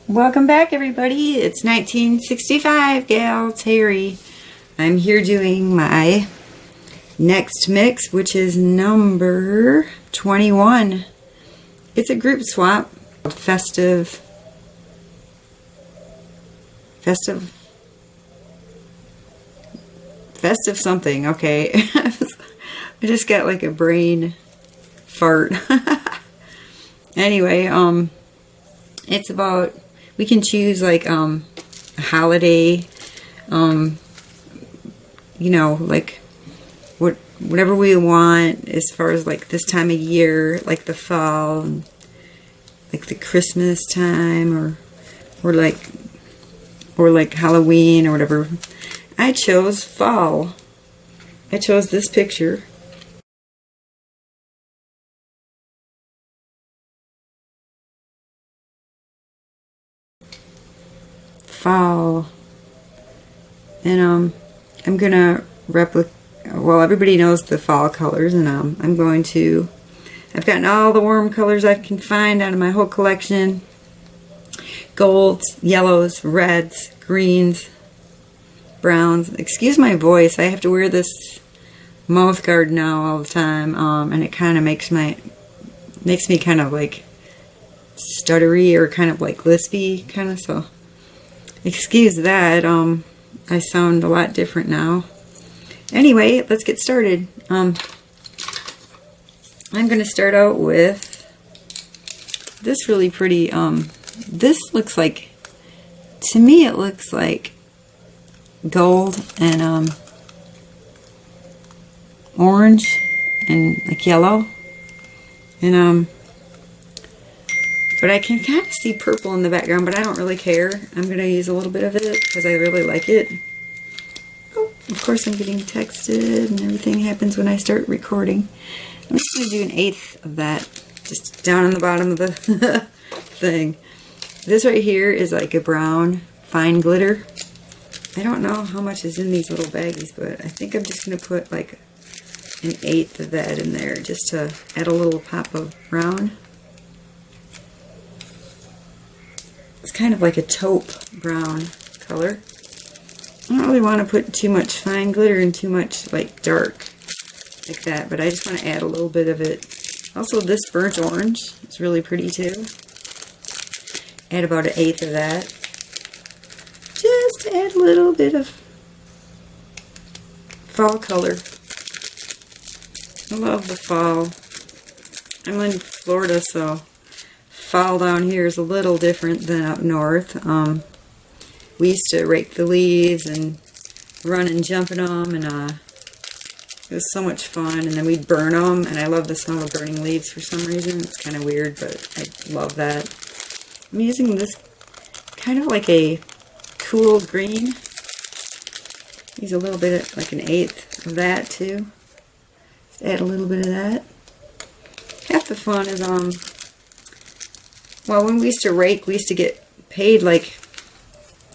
Welcome back, everybody. It's 1965, Gal Terry. I'm here doing my next mix, which is number 21. It's a group swap. Festive something. Okay. I just got like a brain fart. Anyway, it's about, we can choose like a holiday, you know, like whatever we want as far as like this time of year, like the fall, and like the Christmas time, or like Halloween or whatever. I chose fall. I chose this picture. Fall. And I'm gonna replicate, well, everybody knows the fall colors, and I'm going to, I've gotten all the warm colors I can find out of my whole collection. Golds, yellows, reds, greens, browns. Excuse my voice, I have to wear this mouth guard now all the time, and it kind of makes me kind of like stuttery or kind of like lispy kind of, so excuse that. I sound a lot different now. Anyway, let's get started. I'm going to start out with this really pretty, this looks like, to me it looks like gold and orange and like yellow, and but I can kind of see purple in the background, but I don't really care. I'm going to use a little bit of it because I really like it. Oh, of course I'm getting texted, and everything happens when I start recording. I'm just going to do 1/8 of that, just down on the bottom of the thing. This right here is like a brown fine glitter. I don't know how much is in these little baggies, but I think I'm just going to put like 1/8 of that in there just to add a little pop of brown. It's kind of like a taupe brown color. I don't really want to put too much fine glitter and too much like dark like that, but I just want to add a little bit of it. Also, this burnt orange is really pretty too. Add about 1/8 of that. Just to add a little bit of fall color. I love the fall. I'm in Florida, so fall down here is a little different than up north. We used to rake the leaves and run and jump in them, and it was so much fun. And then we'd burn them, and I love the smell of burning leaves for some reason. It's kind of weird, but I love that. I'm using this kind of like a cool green. Use a little bit of, like 1/8 of that too. Just add a little bit of that. Half the fun is well, when we used to rake, we used to get paid like,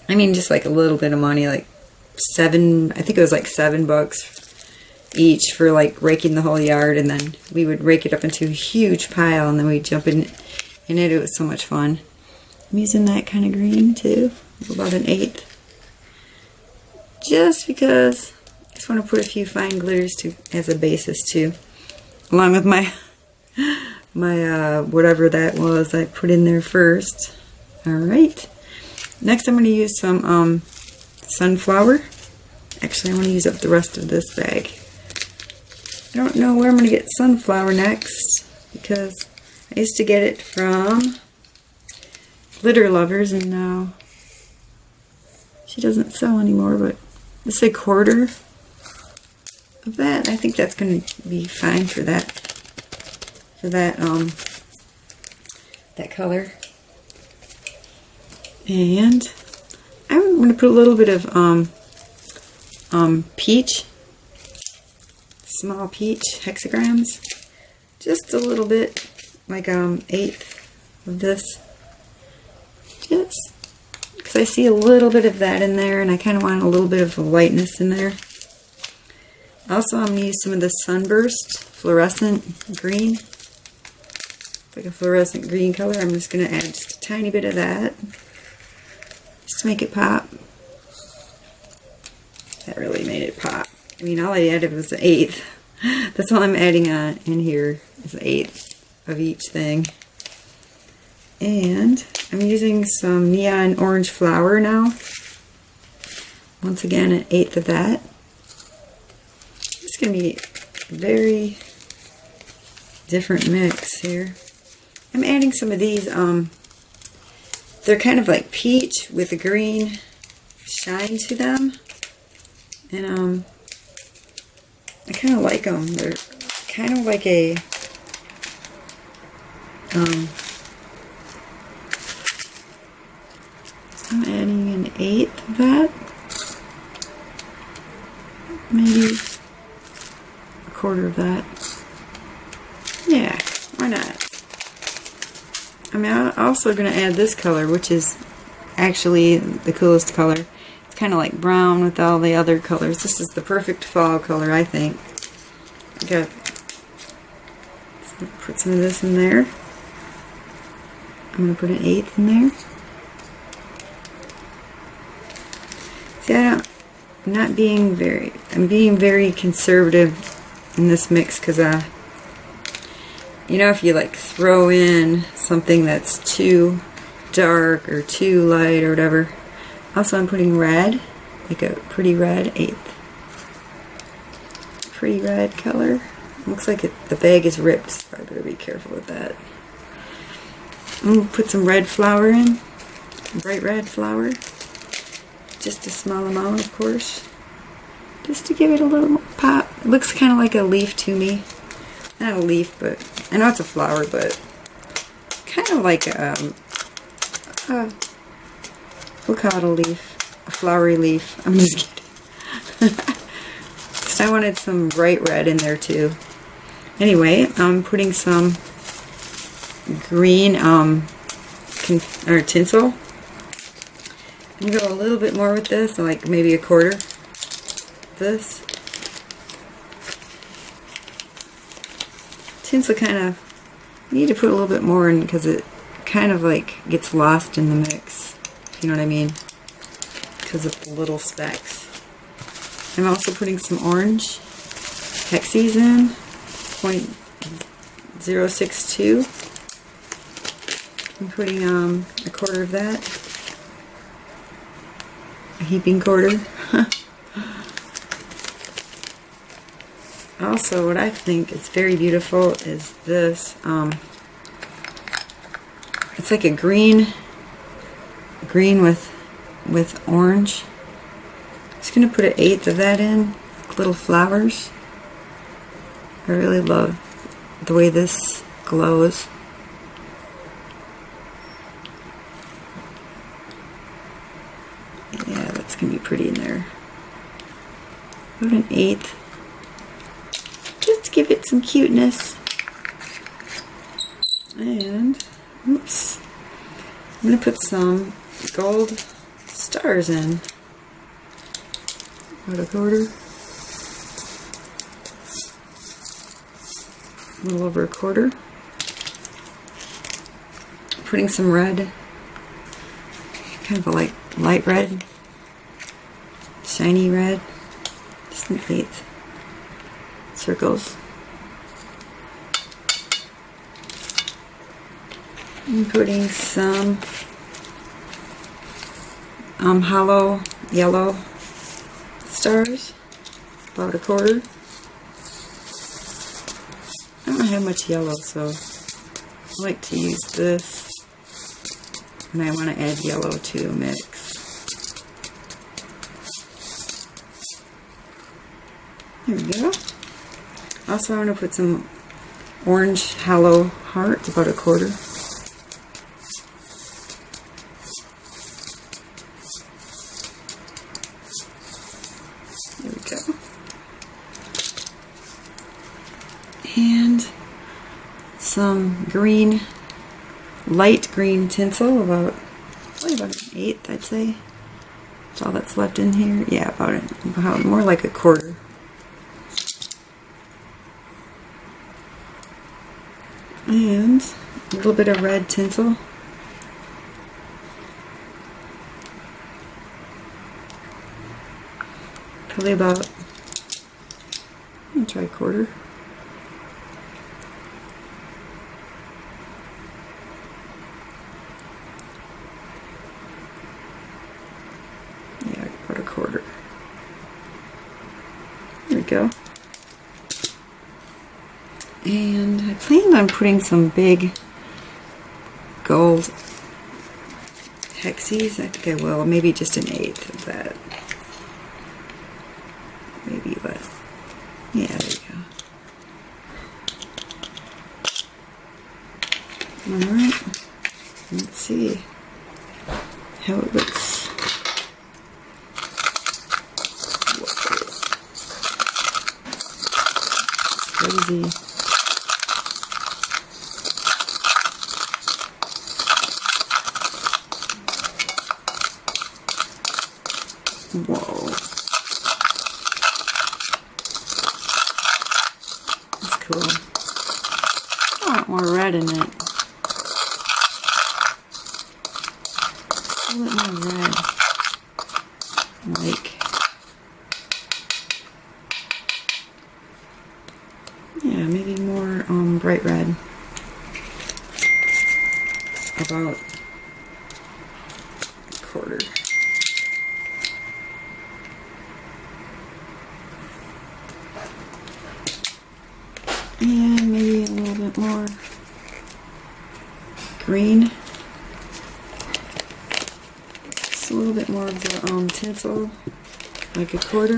I mean, just like a little bit of money, like I think it was like $7 each for like raking the whole yard, and then we would rake it up into a huge pile, and then we'd jump in it. It was so much fun. I'm using that kind of green too, about 1/8, just because I just want to put a few fine glitters as a basis too, along with my whatever that was I put in there first. Alright, next I'm going to use some sunflower. Actually, I want to use up the rest of this bag. I don't know where I'm going to get sunflower next, because I used to get it from Glitter Lovers, and now she doesn't sell anymore, but it's a 1/4 of that. I think that's going to be fine for that. That color. And I'm going to put a little bit of peach, small peach hexagrams, just a little bit, like 1/8 of this, just because I see a little bit of that in there, and I kind of want a little bit of a lightness in there. Also, I'm going to use some of the Sunburst fluorescent green. It's like a fluorescent green color. I'm just going to add just a tiny bit of that. just to make it pop. That really made it pop. I mean, all I added was an eighth. That's all I'm adding on in here is an eighth of each thing. And I'm using some neon orange flower now. Once again, an eighth of that. It's going to be a very different mix here. I'm adding some of these, they're kind of like peach with a green shine to them. And I kind of like them. They're kind of like a I'm adding an eighth of that. Maybe a quarter of that. Yeah, why not? I'm also going to add this color, which is actually the coolest color. It's kind of like brown with all the other colors. This is the perfect fall color, I think. Okay, put some of this in there. I'm going to put an eighth in there. See, I'm being very conservative in this mix because, you know, if you like throw in something that's too dark or too light or whatever. Also, I'm putting red, like a pretty red, eighth. Pretty red color. Looks like the bag is ripped, so I better be careful with that. I'm going to put some red flour in, bright red flour. Just a small amount, of course. Just to give it a little more pop. It looks kind of like a leaf to me. Not a leaf, but I know it's a flower, but kind of like we'll call it a leaf, a flowery leaf. I'm just kidding. Because I wanted some bright red in there too. Anyway, I'm putting some green or tinsel. I'm going to go a little bit more with this, like maybe a quarter of this. Tinsel kind of, you need to put a little bit more in because it kind of like gets lost in the mix, if you know what I mean, because of the little specks. I'm also putting some orange Hexies in, 0.062. I'm putting a quarter of that, a heaping quarter. Also, what I think is very beautiful is this. It's like a green with orange. I'm just gonna put an eighth of that in, little flowers. I really love the way this glows. Yeah, that's gonna be pretty in there. Put an eighth. Just to give it some cuteness. And, oops, I'm going to put some gold stars in. About a quarter. A little over a quarter. Putting some red. Kind of a light red. Shiny red. Just an eighth. Circles. I'm putting some hollow yellow stars, about a quarter. I don't have much yellow, so I like to use this when I want to add yellow to a mix. There we go. Also, I'm going to put some orange hollow hearts, about a quarter. There we go. And some green, light green tinsel, about an eighth, I'd say. That's all that's left in here. Yeah, about more like a quarter. And a little bit of red tinsel. Probably about, I'm gonna try 1/4. Yeah, about 1/4. There we go. And I planned on putting some big gold hexies. I think I will. Maybe just 1/8 of that. Maybe, but yeah, there you go. Alright. Let's see how it looks. Whoa. Crazy. Whoa. That's cool. I want more red in it. A little bit more red. Like, yeah, maybe more bright red. About 1/4. And maybe a little bit more green. Just a little bit more of the tinsel, like 1/4.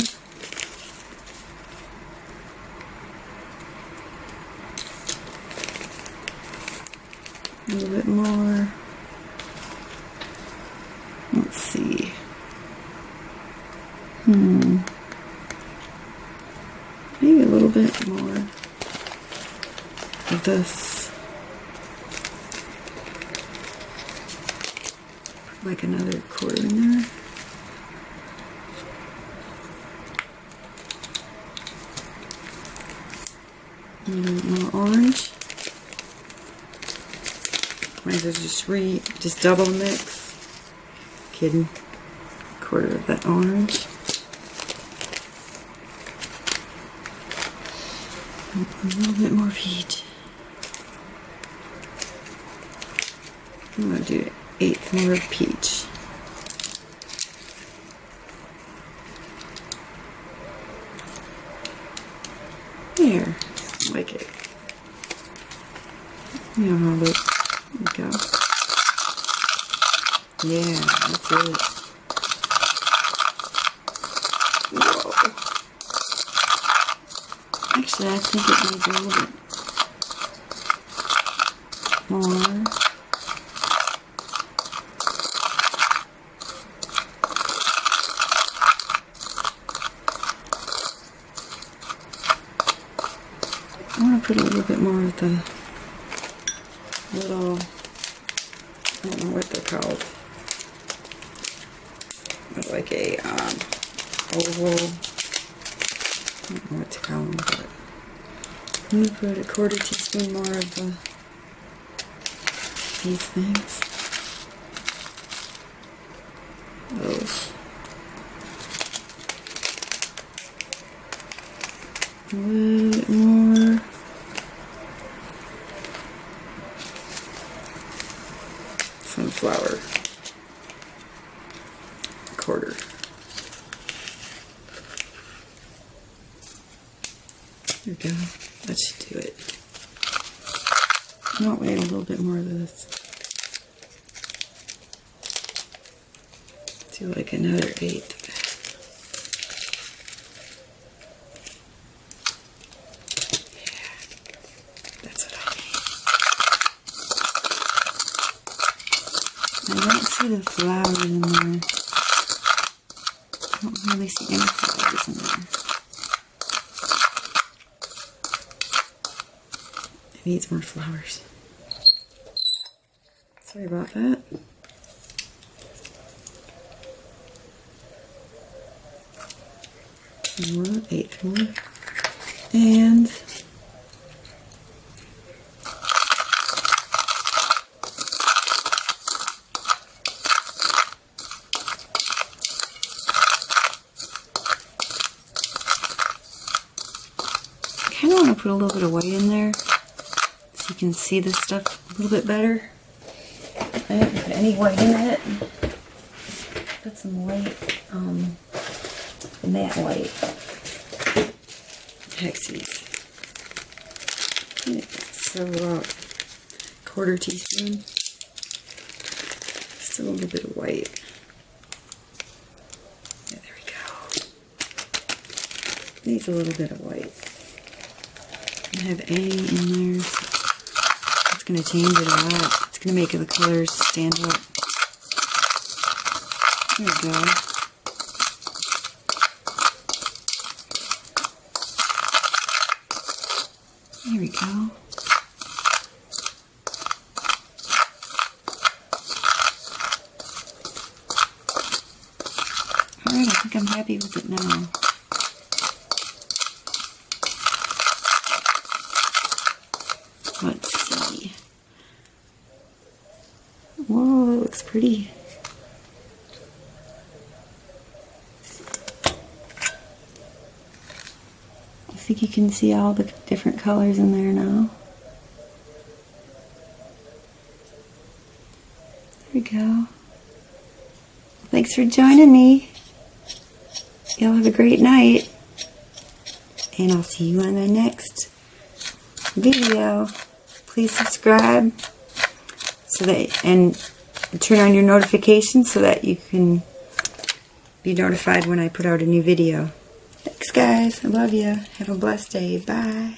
A little bit more. Let's see. Maybe a little bit more of this. Like another 1/4 in there. A little bit more orange. Might as well just double mix. Kidding. 1/4 of that orange. A little bit more peach. I'm going to do 1/8 more of peach. There. I like it. You know how it looks. There we go. Yeah, that's it. Whoa. Actually, I think it needs a little bit more. I want to put a little bit more of the little, I don't know what they're called. It's like a oval, I don't know what to call them, but I'm going to put 1/4 teaspoon more of these things. Those. A little bit more. Sunflower. 1/4. There we go. That should do it. No, wait, a little bit more of this. Do like another 1/8. I don't see the flowers in there. I don't really see any flowers in there. It needs more flowers. Sorry about that. 1/8 more. And put a little bit of white in there so you can see this stuff a little bit better. I didn't put any white in it. Put some white, matte white. Hexies. So, quarter teaspoon. Just a little bit of white. Yeah, there we go. Needs a little bit of white. I have A in there, so it's going to change it a lot. It's going to make the colors stand up. There we go. There we go. Alright, I think I'm happy with it now. Let's see. Whoa, that looks pretty. I think you can see all the different colors in there now. There we go. Thanks for joining me. Y'all have a great night. And I'll see you on the next video. Please subscribe and turn on your notifications so that you can be notified when I put out a new video. Thanks guys. I love you. Have a blessed day. Bye.